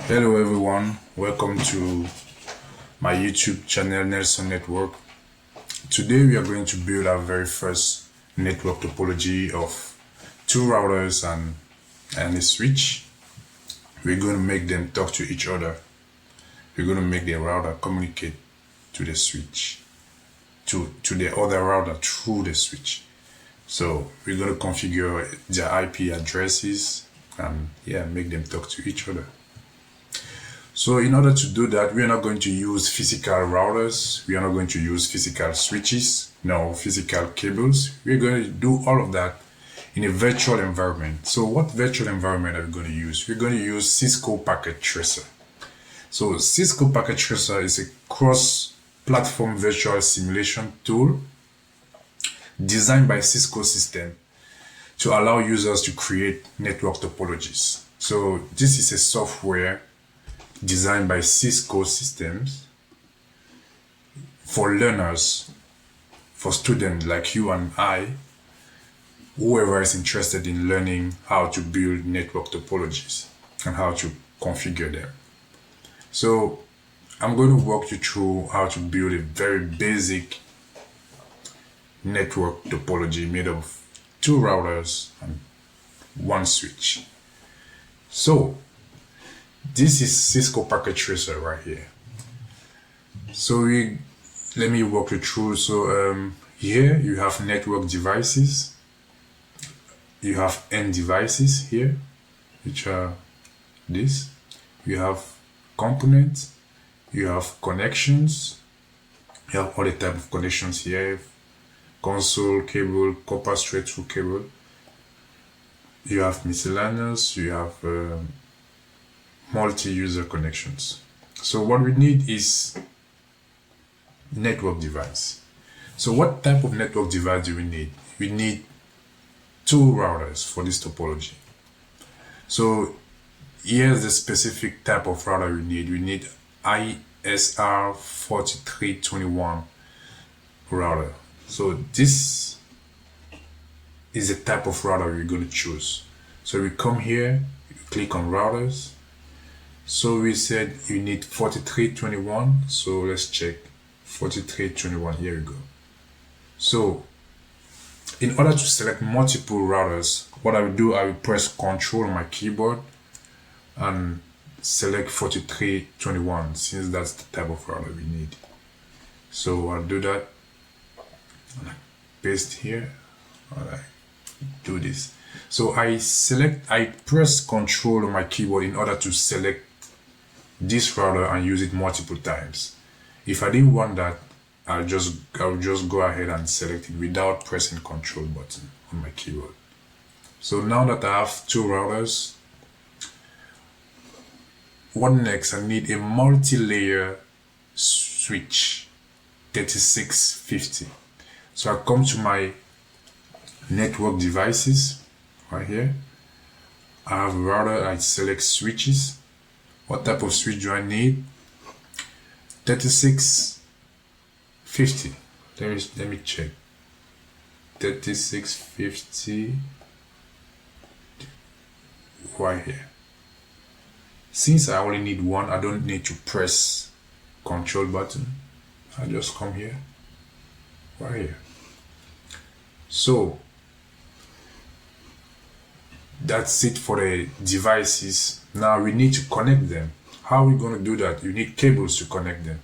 Hello everyone, welcome to my YouTube channel Nelson Network. Today we are going to build our very first network topology of two routers and a switch. We're going to make them talk to each other. We're going to make the router communicate to the switch, to the other router through the switch. So we're going to configure their IP addresses and make them talk to each other. So in order to do that, we are not going to use physical routers. We are not going to use physical switches, no physical cables. We're going to do all of that in a virtual environment. So what virtual environment are we going to use? We're going to use Cisco Packet Tracer. So Cisco Packet Tracer is a cross-platform virtual simulation tool designed by Cisco system to allow users to create network topologies. So this is a software designed by Cisco systems for learners, for students like you and I, whoever is interested in learning how to build network topologies and how to configure them. So I'm going to walk you through how to build a very basic network topology made of two routers and one switch. So this is Cisco Packet Tracer right here. So let me walk you through. So here you have network devices. You have end devices here, which are this. You have components. You have connections. You have all the type of connections here. Console cable, copper straight through cable. You have miscellaneous. You have multi-user connections. So what we need is network device. So what type of network device do we need? We need two routers for this topology. So here's the specific type of router we need. We need ISR 4321 router. So this is the type of router we're going to choose. So we come here, click on routers. So we said you need 4321. So let's check 4321. Here we go. So in order to select multiple routers, what I will do, I will press Ctrl on my keyboard and select 4321 since that's the type of router we need. So I'll do that. Paste here. Alright, do this. So I press Ctrl on my keyboard in order to select this router and use it multiple times. If I didn't want that, I'll just go ahead and select it without pressing Ctrl button on my keyboard. So now that I have two routers, what next? I need a multi-layer switch 3650. So I come to my network devices right here. I have a router, I select switches. What type of switch do I need? 3650. Let me check. 3650 right here. Since I only need one, I don't need to press Ctrl button. I just come here, right here. So that's it for the devices. Now we need to connect them. How are we going to do that? You need cables to connect them.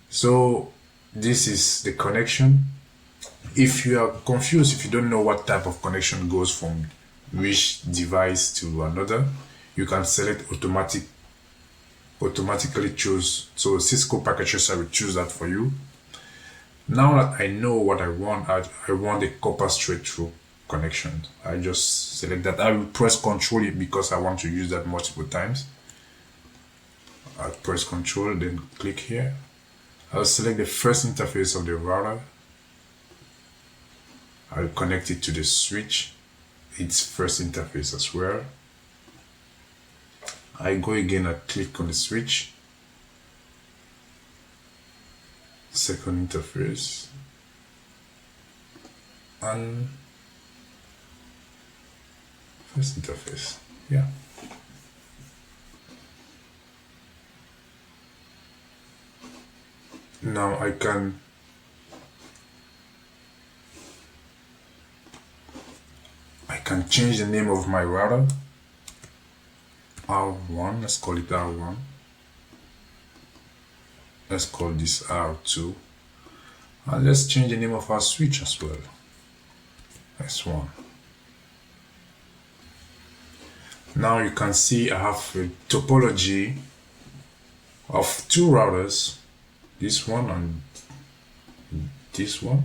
So this is the connection. If you are confused, if you don't know what type of connection goes from which device to another, you can select automatically choose. So Cisco Packet Tracer will choose that for you. Now that I know what I want, I want a copper straight through connection. I just select that. I will press Ctrl it because I want to use that multiple times. I'll press Ctrl, then click here. I'll select the first interface of the router. I'll connect it to the switch, its first interface as well. I go again, I click on the switch. Second interface. And first interface. Yeah. Now I can change the name of my router. R1, let's call it R1. Let's call this R2. And let's change the name of our switch as well. S1. Now you can see I have a topology of two routers, this one and this one,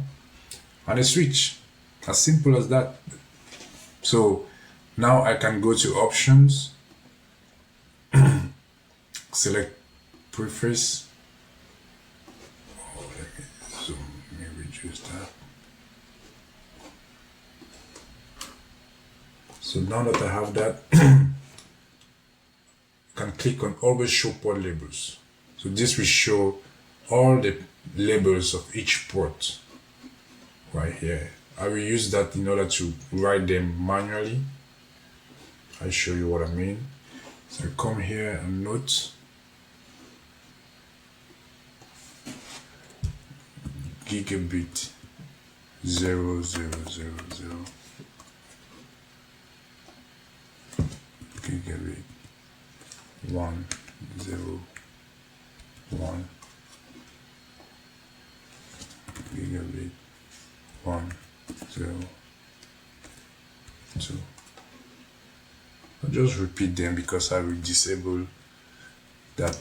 and a switch. As simple as that. So now I can go to options, select preface. Let me reduce that. So now that I have that, you can click on always show port labels. So this will show all the labels of each port right here. I will use that in order to write them manually. I'll show you what I mean. So I come here and note gigabit 0000, gigabit 101, gigabit 102. I'll just repeat them because I will disable that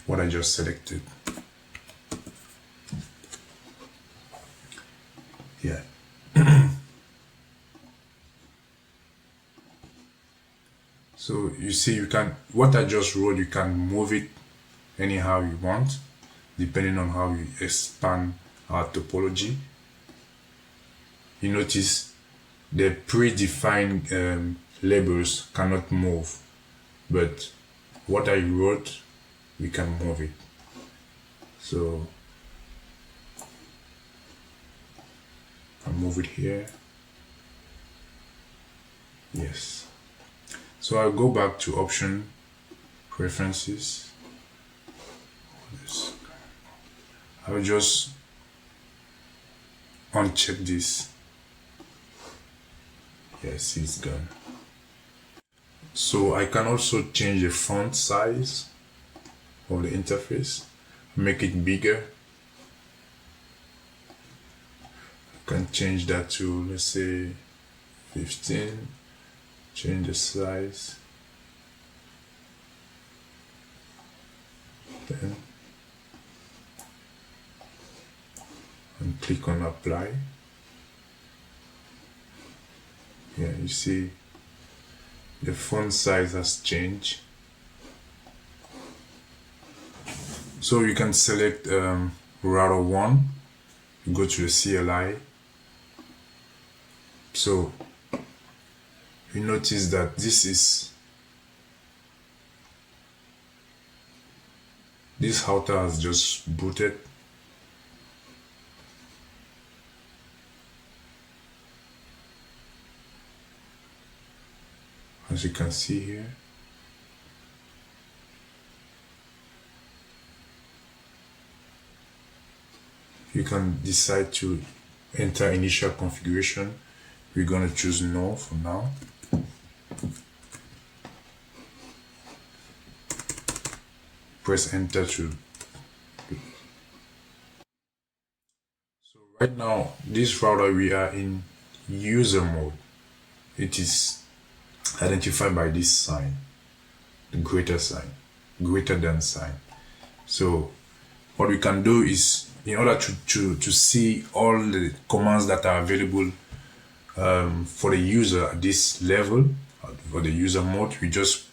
what I just selected. Yeah. So you see, you can, what I just wrote, you can move it anyhow you want, depending on how you expand our topology. You notice the predefined labels cannot move, but what I wrote, we can move it. So I'll move it here. Yes. So I'll go back to option preferences. I'll just uncheck this. Yes, it's gone. So I can also change the font size of the interface, make it bigger. I can change that to, let's say, 15. Change the size. Then and click on apply. Yeah, you see the font size has changed. So you can select router 1, go to the CLI. So you notice that this router has just booted. As you can see here. You can decide to enter initial configuration. We're going to choose no for now. Press enter to. So right now, this router, we are in user mode. It is identified by this sign, the greater sign, greater than sign. So what we can do is, in order to see all the commands that are available for the user at this level, for the user mode, we just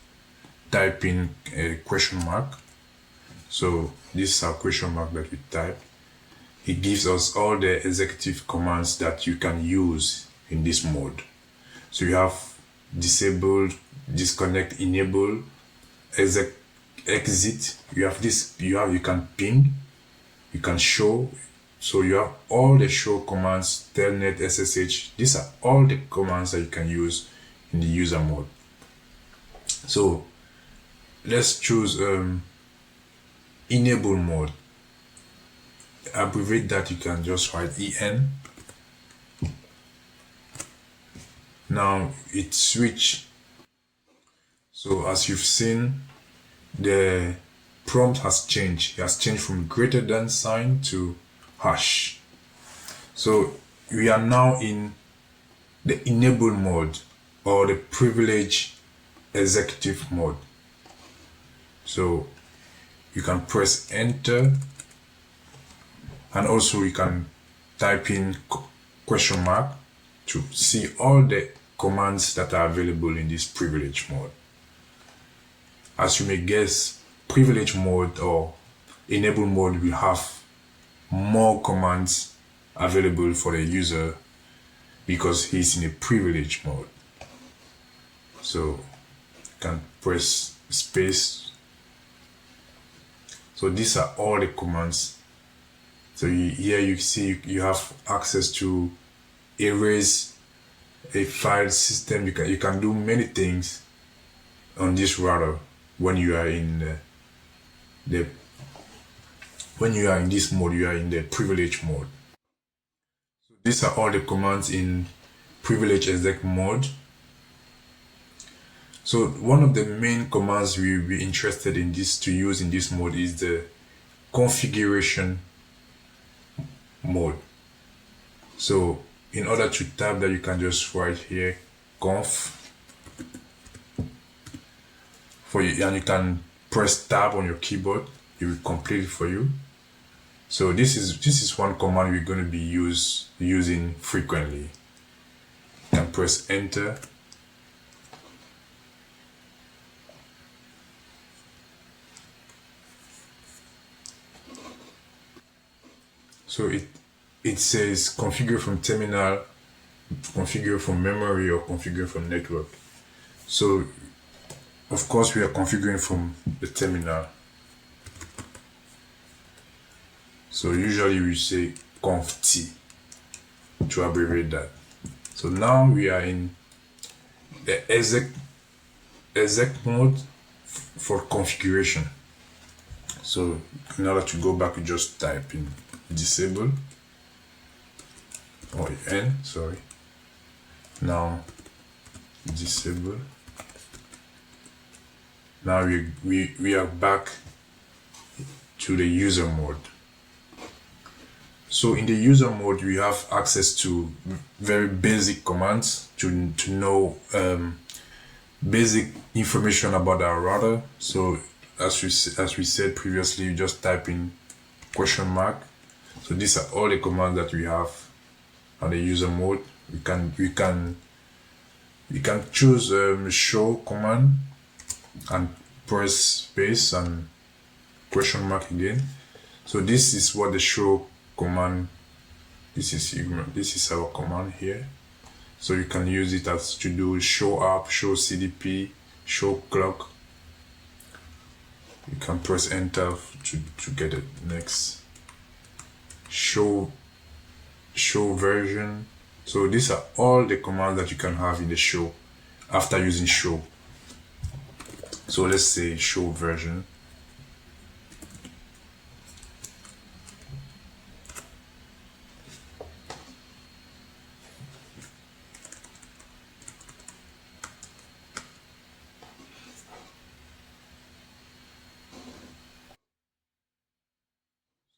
type in a question mark. So this is our question mark that we type. It gives us all the executive commands that you can use in this mode. So you have disable, disconnect, enable, exit. You have this, you can ping, you can show. So you have all the show commands, telnet, SSH. These are all the commands that you can use in the user mode. So let's choose enable mode. Abbreviate that, you can just write EN. Now it switch. So as you've seen, the prompt has changed. It has changed from greater than sign to hash. So we are now in the enable mode, or the privilege executive mode. So you can press enter, and also you can type in question mark to see all the commands that are available in this privilege mode. As you may guess, privilege mode or enable mode will have more commands available for the user because he's in a privilege mode. So you can press space. So these are all the commands. So here you see you have access to erase a file system. You can do many things on this router when you are in when you are in this mode. You are in the privilege mode. So these are all the commands in privilege exec mode. So one of the main commands we will be interested in to use in this mode is the configuration mode. So in order to type that, you can just write here conf for you, and you can press tab on your keyboard. It will complete it for you. So this is one command we're going to be using frequently. You can press enter. So it says configure from terminal, configure from memory, or configure from network. So of course we are configuring from the terminal. So usually we say conf t to abbreviate that. So now we are in the exec mode for configuration. So in order to go back, you just type in disable, or n, sorry. Now disable. Now we are back to the user mode. So in the user mode, we have access to very basic commands to know basic information about our router. So as we said previously, you just type in question mark. So these are all the commands that we have on the user mode. We can choose show command and press space and question mark again. So this is what the show command, this is our command here. So you can use it as to do show up, show CDP, show clock. You can press enter to get it next. Show version. So these are all the commands that you can have in the show after using show. So let's say show version.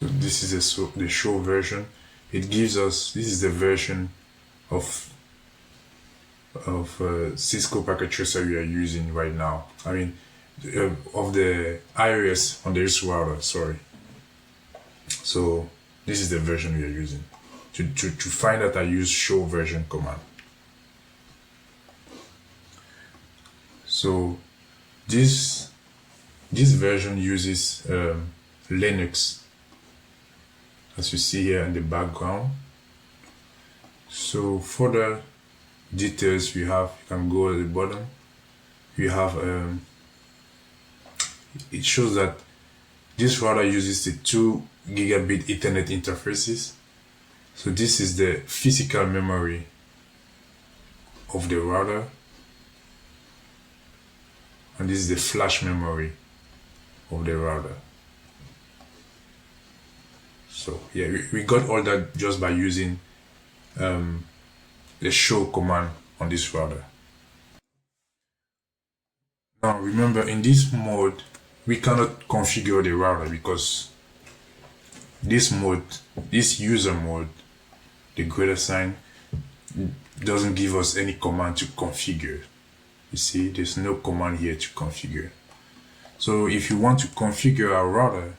So this is the show version. It gives us, this is the version of Cisco packet tracer we are using right now. I mean, of the iOS on this router, sorry. So this is the version we are using. To find that, I use show version command. So this version uses Linux, as you see here in the background. So further details we have, you can go at the bottom. We have it shows that this router uses the 2 gigabit Ethernet interfaces. So this is the physical memory of the router, and this is the flash memory of the router. So yeah, we got all that just by using the show command on this router. Now remember, in this mode we cannot configure the router because this mode, this user mode, the greater sign, doesn't give us any command to configure. You see, there's no command here to configure. So if you want to configure our router,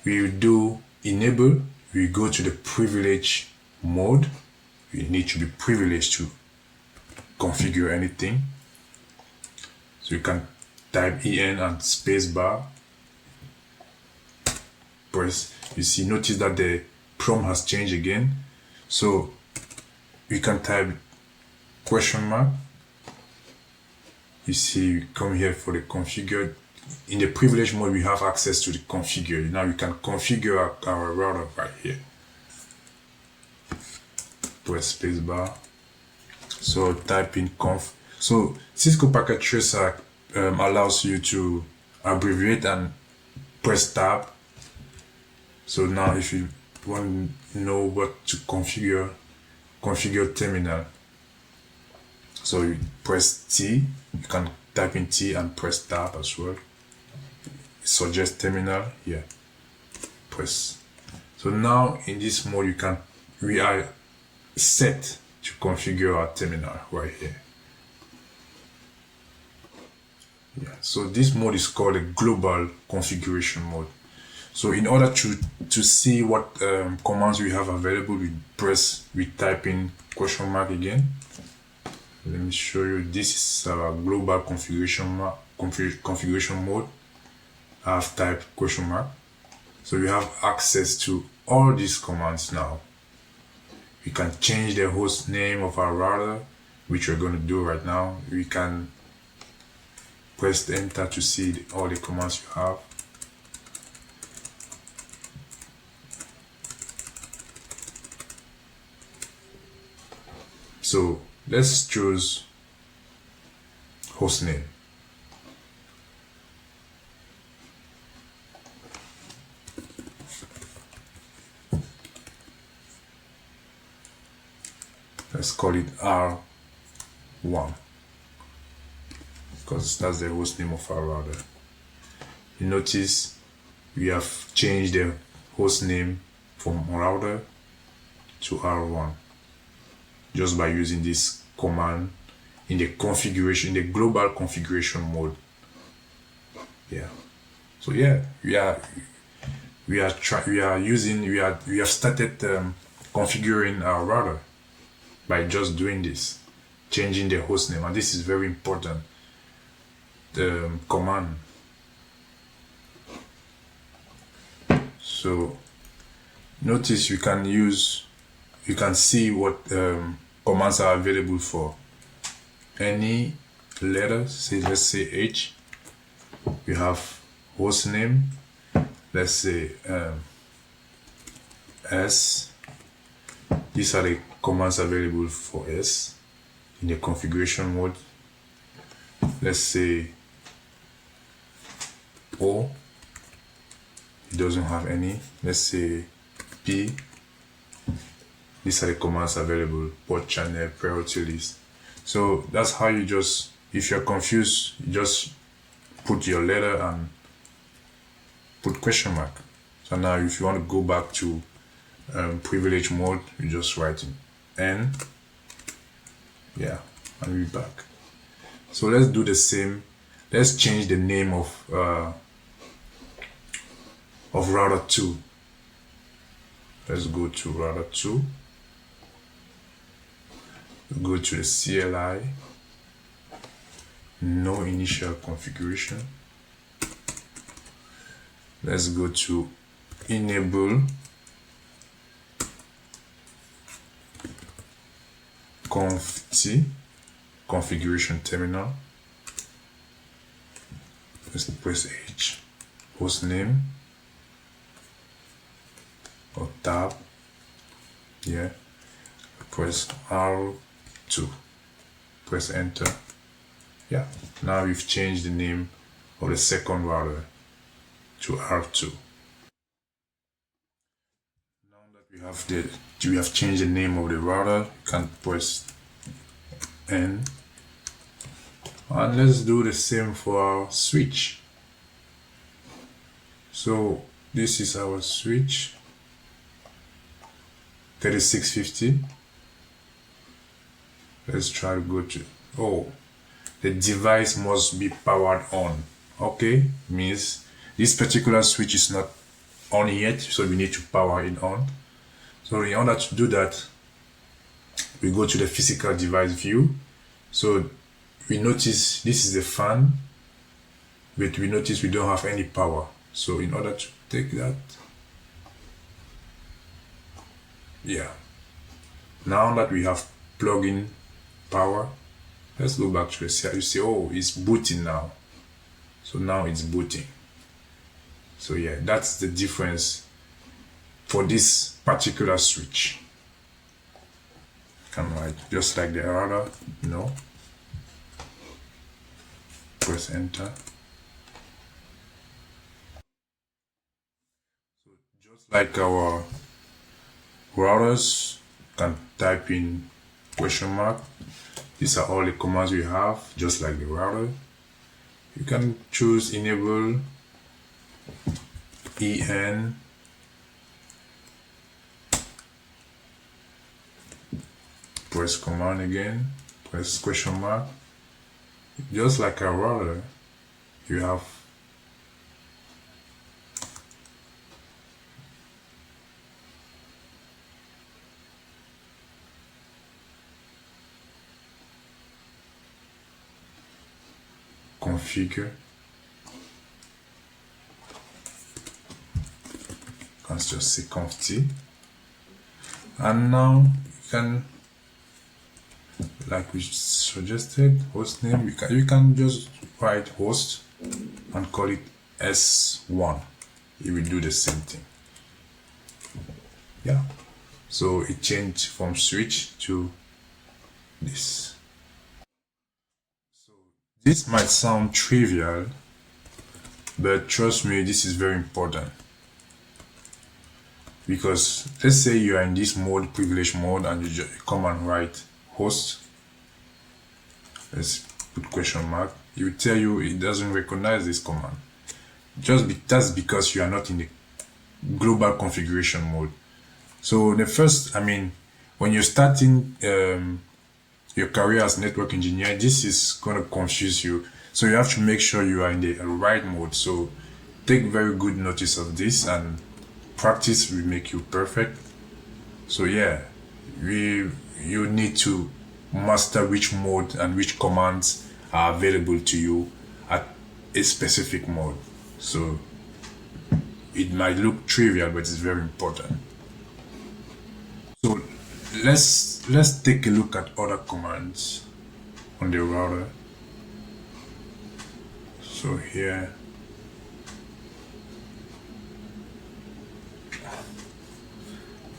we will do enable, we go to the privilege mode. You need to be privileged to configure anything. So you can type en and spacebar. Press, you see, notice that the prompt has changed again. So you can type question mark. You see, you come here for the configure. In the privilege mode, we have access to the configure. Now you can configure our router right here. Press spacebar. So type in conf. So Cisco Packet Tracer allows you to abbreviate and press tab. So now if you want to know what to configure, configure terminal. So you press T, you can type in T and press tab as well. Suggest terminal, yeah, press. So now in this mode we are set to configure our terminal right here. Yeah, so this mode is called a global configuration mode. So in order to see what commands we have available, we type in question mark again. Let me show you. This is our global configuration mode. I have typed question mark. So we have access to all these commands now. We can change the host name of our router, which we're going to do right now. We can press the enter to see all the commands you have. So let's choose host name. Let's call it R1 because that's the host name of our router. You notice we have changed the host name from router to R1 just by using this command in the configuration, the global configuration mode. Yeah. So yeah, we have started configuring our router by just doing this, changing the host name, and this is very important. The command. So notice you can see what commands are available for any letter. Say, let's say H. We have host name. Let's say S. These are the commands available for S in the configuration mode. Let's say O. It doesn't have any. Let's say P. These are the commands available, port channel, priority list. So that's how you just, if you're confused, you just put your letter and put question mark. So now if you want to go back to privilege mode, you just write in N, yeah, and we're back. So let's do the same. Let's change the name of router 2. Let's go to router 2. Go to the CLI, no initial configuration. Let's go to enable conft configuration terminal. Let's press H, host name or tab, yeah, press R2, press enter. Yeah, now we've changed the name of the second router to R2. we have changed the name of the router. You can press N. And let's do the same for our switch. So this is our switch 3650. Let's try to go to, oh, the device must be powered on. Okay, means this particular switch is not on yet, so we need to power it on. So in order to do that, we go to the physical device view. So we notice this is the fan, but we notice we don't have any power. So in order to take that, yeah, now that we have plug-in power, let's go back to the cell. You see, oh, it's booting now. So now it's booting. So yeah, that's the difference for this particular switch. Kind of like just like the other, you know. Press enter. So just like our routers, can type in question mark. These are all the commands we have, just like the router. You can choose enable en, press command again, press question mark. Just like a router, you have configure. You can just say conf t, and now you can, like we suggested, host name. You can just write host and call it S1. It will do the same thing. Yeah. So it changed from switch to this. So this might sound trivial, but trust me, this is very important. Because let's say you are in this mode, privilege mode, and you just come and write host. Let's put question mark. It will tell you it doesn't recognize this command. That's because you are not in the global configuration mode. So the first, when you're starting your career as network engineer, this is going to confuse you. So you have to make sure you are in the right mode. So take very good notice of this, and practice will make you perfect. So yeah, you need to master which mode and which commands are available to you at a specific mode. So it might look trivial, but it's very important. So let's take a look at other commands on the router. So here,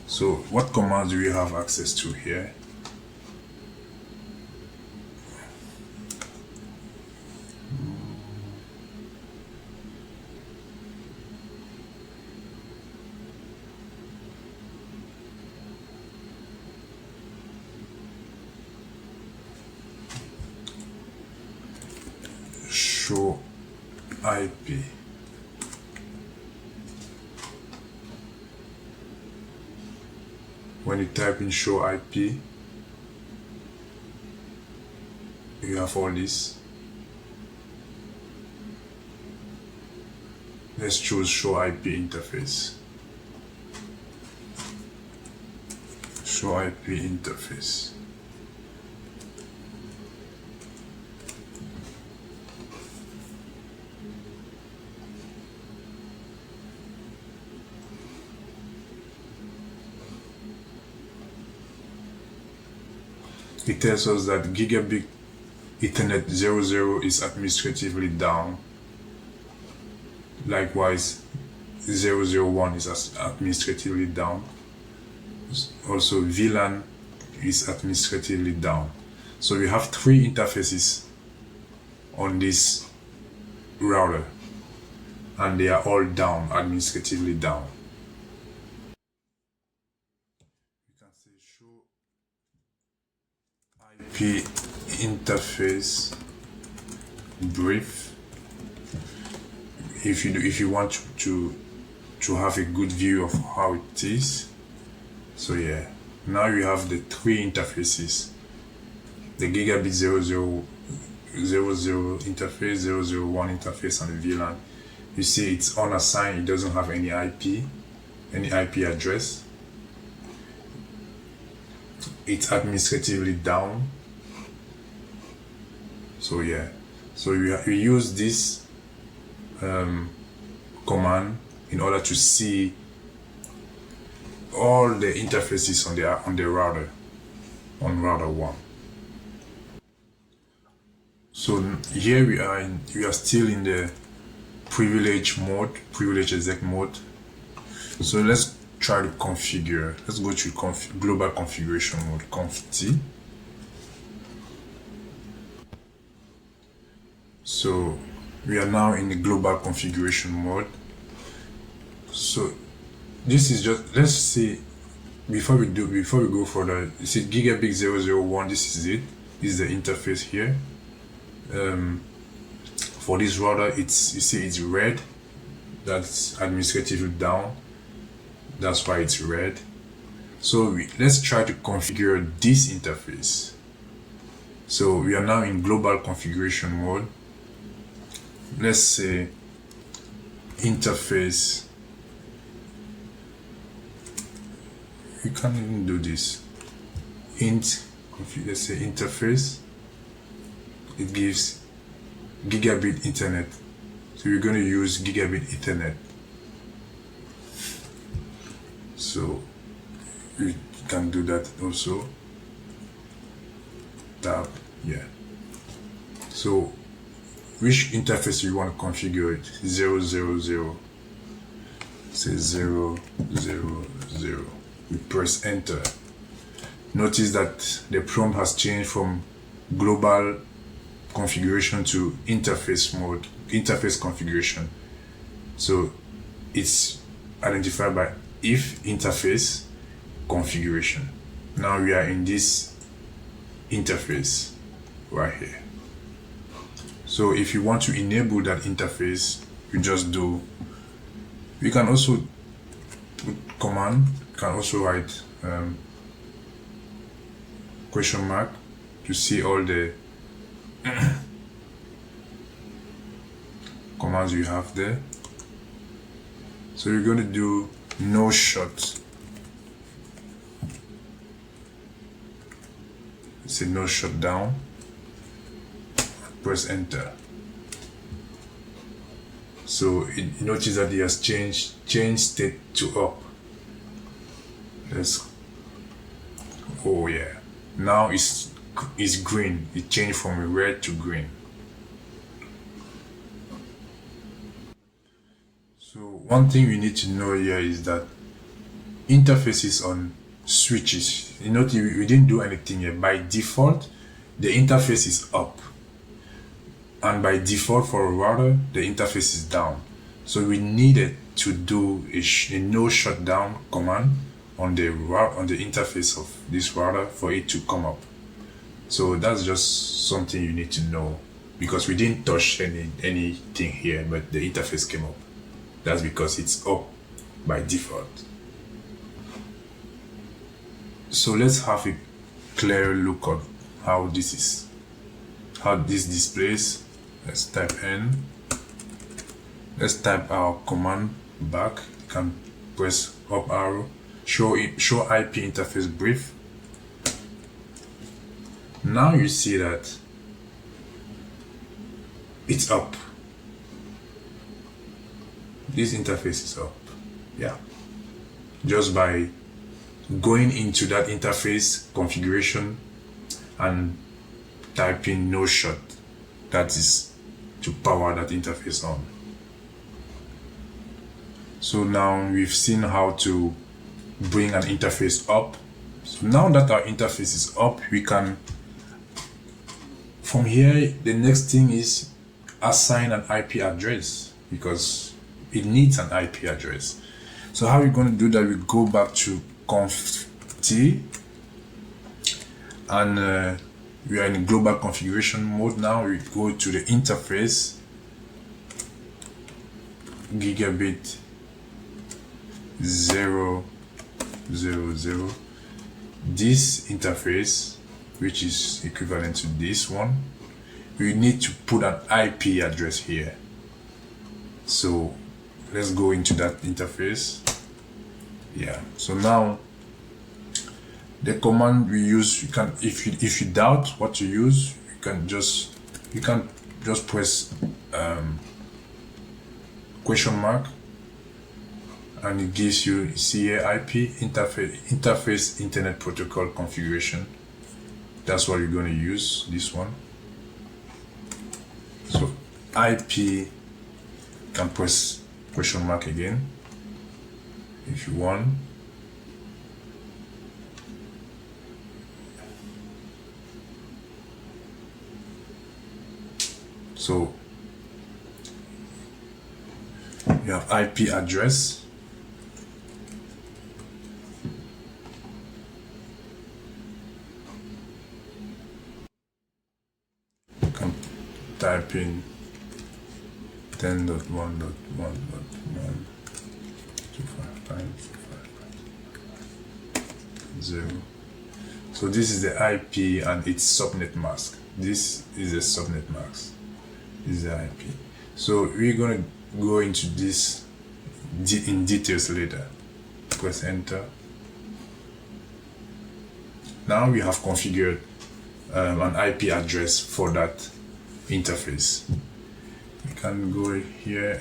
so what commands do we have access to here? Show IP. When you type in show IP, you have all this. Let's choose show IP interface. Show IP interface. It tells us that gigabit Ethernet 00 is administratively down. Likewise, 001 is administratively down. Also, VLAN is administratively down. So we have 3 interfaces on this router, and they are all down, administratively down. IP interface brief. If you want to have a good view of how it is. So yeah, now you have the three interfaces: the gigabit 0000 interface, 001 interface, and the VLAN. You see it's unassigned, it doesn't have any IP address. It's administratively down. So yeah, so we use this command in order to see all the interfaces on the router, on router 1. So here we are still in the privilege exec mode. So let's try to configure. Let's go to global configuration mode, conf T. So we are now in the global configuration mode. So this is just, let's see, before we go further, you see gigabit 001, this is it. This is the interface here. For this router, you see it's red. That's administratively down. That's why it's red. So let's try to configure this interface. So we are now in global configuration mode. Let's say interface. You can't even do this. Let's say interface. It gives gigabit Ethernet. So we're going to use gigabit Ethernet. So you can do that also. Tab, yeah. So which interface you want to configure it? 000. Say 000. We press enter. Notice that the prompt has changed from global configuration to interface mode, interface configuration. So it's identified by if interface configuration. Now we are in this interface right here. So if you want to enable that interface, you just do, we can also put command, can also write question mark to see all the commands you have there. So you're going to do no shut. Say no shutdown. Press enter. So notice that it has changed state to up. Oh yeah. Now it's green. It changed from red to green. So one thing we need to know here is that interfaces on switches, you know, we didn't do anything here. By default, the interface is up, and by default for a router, the interface is down. So we needed to do a no shutdown command on the interface of this router for it to come up. So that's just something you need to know, because we didn't touch anything here, but the interface came up. That's because it's up by default. So let's have a clear look at how this displays. Let's type N. Let's type our command back. You can press up arrow. Show IP interface brief. Now you see that it's up. This interface is up. Yeah. Just by going into that interface configuration and typing no shut, that is to power that interface on. So now we've seen how to bring an interface up. So now that our interface is up, we can, from here, the next thing is assign an IP address, because it needs an IP address. So how are we going to do that? We go back to conf T, and we are in global configuration mode now. We go to the interface, gigabit 000. This interface, which is equivalent to this one, we need to put an IP address here. So let's go into that interface. Yeah, so now the command we use, you can, if you doubt what to use, you can just press question mark, and it gives you, see here, IP interface internet protocol configuration. That's what you're going to use, this one. So IP, you can press question mark again if you want. So you have IP address, you can type in 10.1.1.255.255.0. So this is the IP and its subnet mask. This is a subnet mask. This is the IP. So we're going to go into this in details later. Press enter. Now we have configured an IP address for that interface. You can go here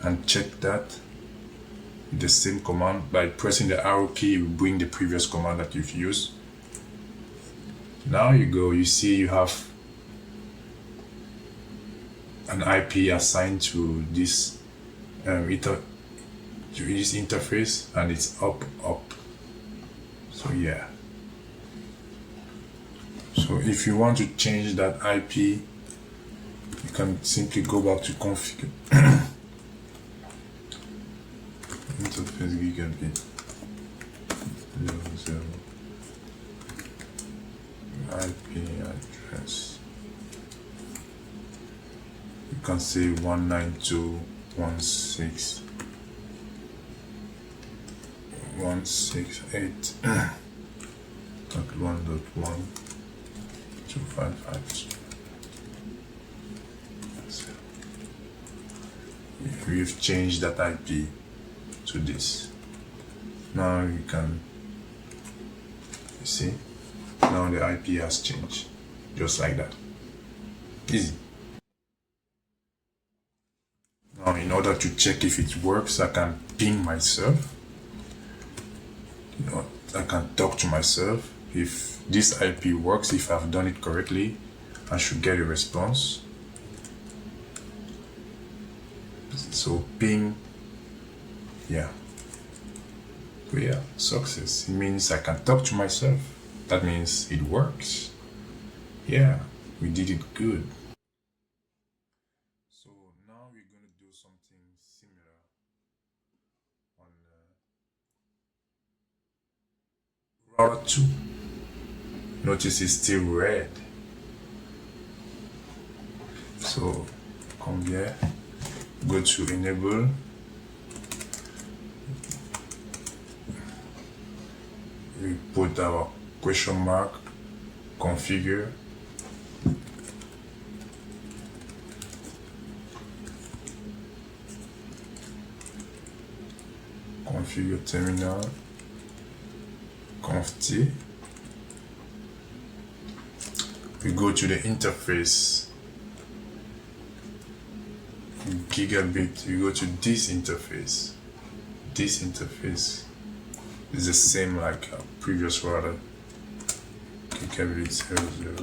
and check that with the same command. By pressing the arrow key, you bring the previous command that you've used. Now you see you have an IP assigned to this interface, and it's up. So yeah, so if you want to change that IP, you can simply go back to configure interface gigabit 00 IP address. You can say 192.168.1.1.255. We've changed that IP to this. Now you can see, now the IP has changed, just like that. Easy. Now, in order to check if it works, I can ping myself. I can talk to myself. If this IP works, if I've done it correctly, I should get a response. So ping, yeah. So yeah, success. It means I can talk to myself. That means it works. Yeah, we did it good. So now we're going to do something similar on router 2. Notice it's still red. So come here, go to enable. We put our question mark, configure. Configure terminal, conft. We go to the interface, gigabit. We go to this interface. This interface is the same like our previous router, gigabit 000.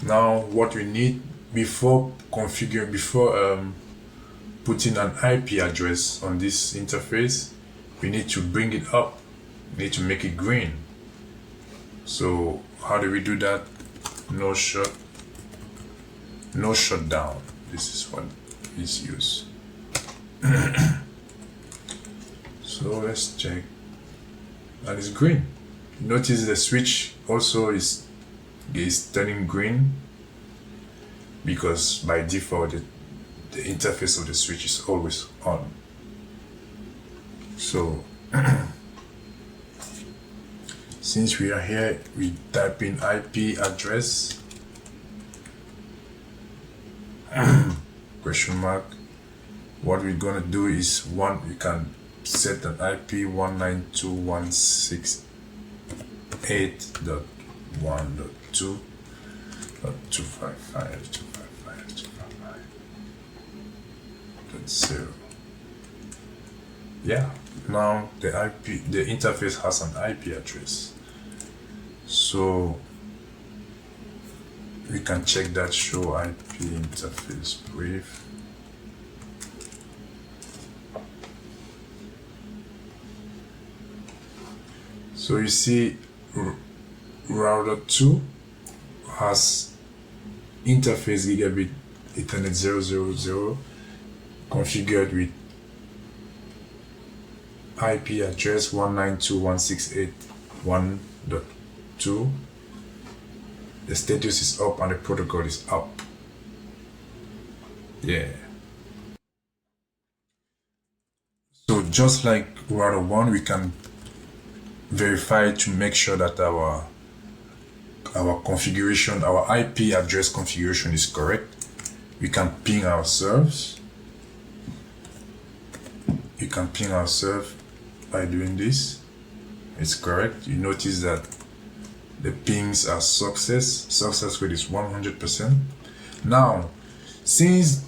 Now what we need before putting an IP address on this interface, we need to bring it up. We need to make it green. So how do we do that? No shutdown. This is what is used. So let's check. And it's green. notice the switch also is turning green, because by default the interface of the switch is always on. So since we are here, we type in IP address question mark. What we're gonna do is we can set an IP 192.168.255.255.0. Yeah, now the interface has an IP address, so we can check that show IP interface brief. So you see router 2 has interface gigabit Ethernet 000 configured with IP address 192.168.1.2. The status is up and the protocol is up. Yeah. So just like router 1, we can verify to make sure that our configuration, our IP address configuration is correct. We can ping our servers. You can ping our server by doing this. It's correct. You notice that the pings are success rate is 100%. Now, since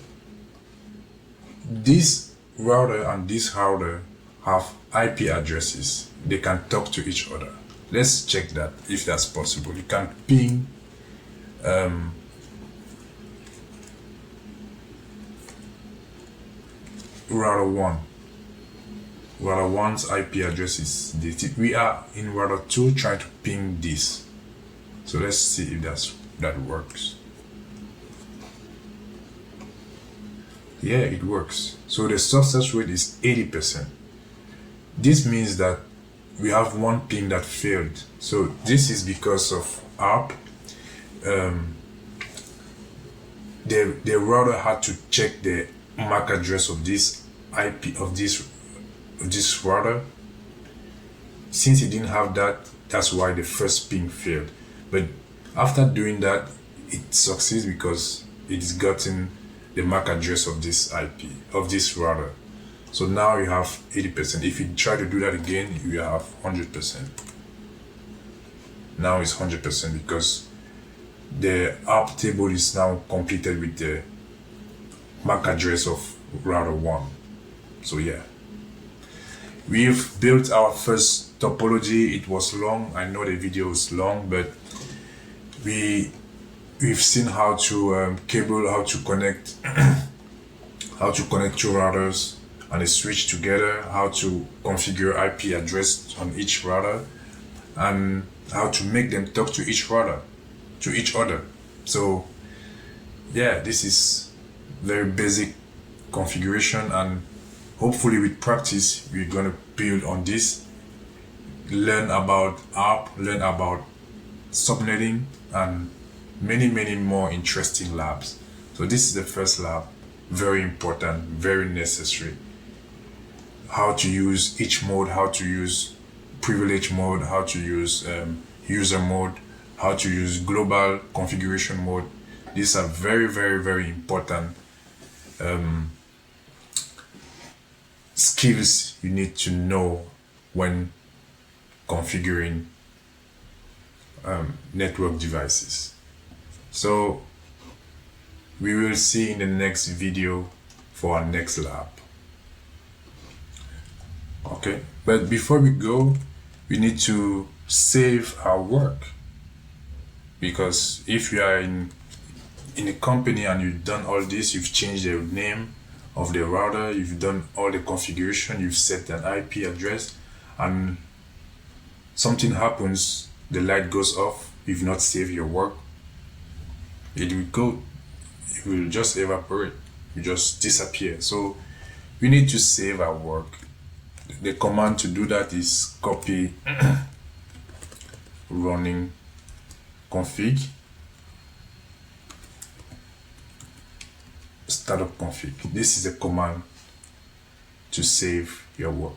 this router and this router have IP addresses, they can talk to each other. Let's check that if that's possible. You can ping router 1. Router 1's IP address is this. We are in router 2 trying to ping this. So let's see if that works. Yeah, it works. So the success rate is 80%. This means that we have one ping that failed. So this is because of ARP. The router had to check the MAC address of this IP of this router. Since it didn't have that, that's why the first ping failed. But after doing that, it succeeds because it's gotten the MAC address of this IP of this router. So now you have 80%. If you try to do that again, you have 100%. Now it's 100% because the ARP table is now completed with the MAC address of router 1. So yeah, we've built our first topology. It was long. I know the video is long, but we've seen how to cable, how to connect how to connect two routers and a switch together, how to configure IP address on each router, and how to make them talk to each router, to each other. So yeah, this is very basic configuration, and hopefully with practice we're going to build on this, learn about ARP, learn about subnetting, and many more interesting labs. So this is the first lab, very important, very necessary. How to use each mode, how to use privilege mode, how to use user mode, how to use global configuration mode. These are very important skills you need to know when configuring network devices. So we will see in the next video for our next lab. Okay, but before we go, we need to save our work, because if you are in a company and you've done all this, you've changed the name of the router, you've done all the configuration, you've set an IP address, and something happens, the light goes off, you've not saved your work, it will just evaporate, it just disappear. So we need to save our work. The command to do that is copy running config, startup config. This is a command to save your work.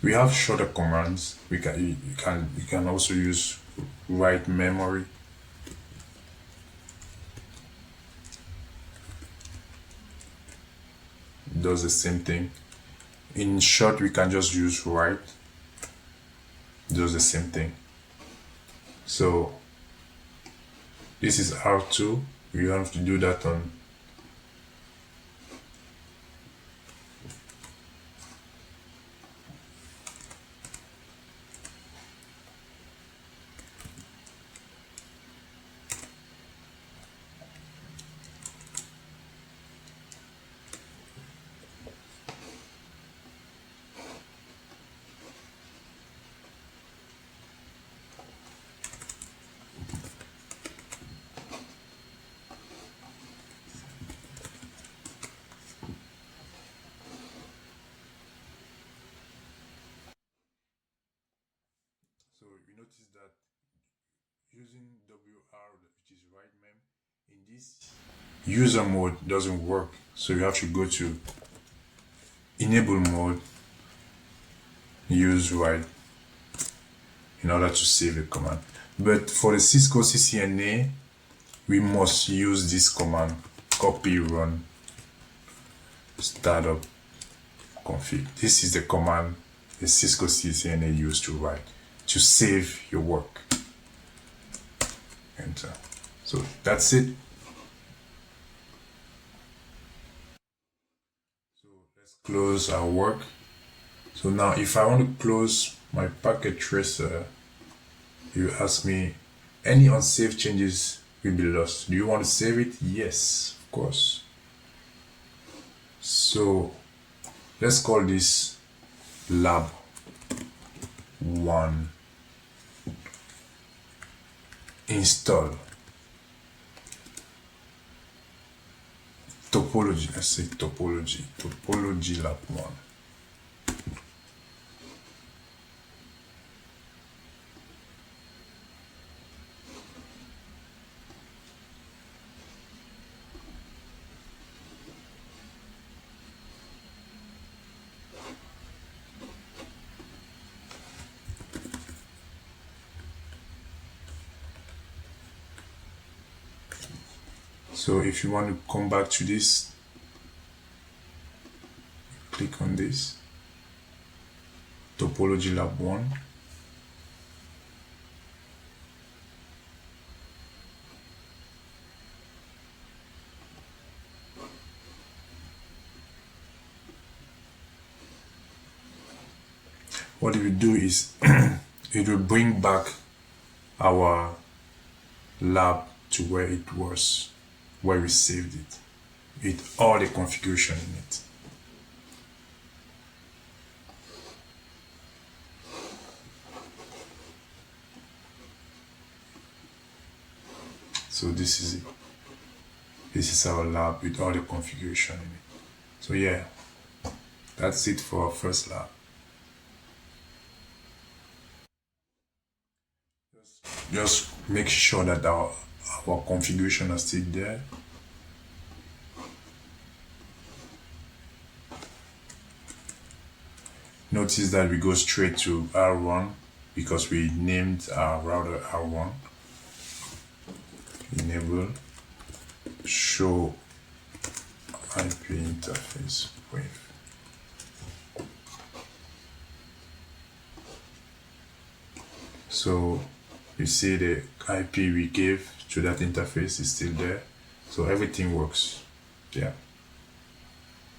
We have shorter commands. You can also use write memory. Does the same thing. In short, we can just use write. Does the same thing. So this is R2. You have to do that on So you notice that using WR, which is write mem, in this user mode doesn't work. So you have to go to enable mode, use write in order to save the command. But for the Cisco CCNA, we must use this command, copy run startup config. This is the command the Cisco CCNA used to write to save your work. Enter. So that's it. So let's close our work. So now if I want to close my packet tracer, you ask me, any unsaved changes will be lost. Do you want to save it? Yes, of course. So let's call this Lab1 install topology. Let's say topology Lab1. So if you want to come back to this, click on this Topology Lab1. What it will do is it will bring back our lab to where it was, where we saved it, with all the configuration in it. So this is it. This is our lab with all the configuration in it. So yeah, that's it for our first lab. Just make sure that our configuration are still there. Notice that we go straight to R1 because we named our router R1. Enable show IP interface with. So you see the IP we gave to that interface is still there, so everything works. Yeah.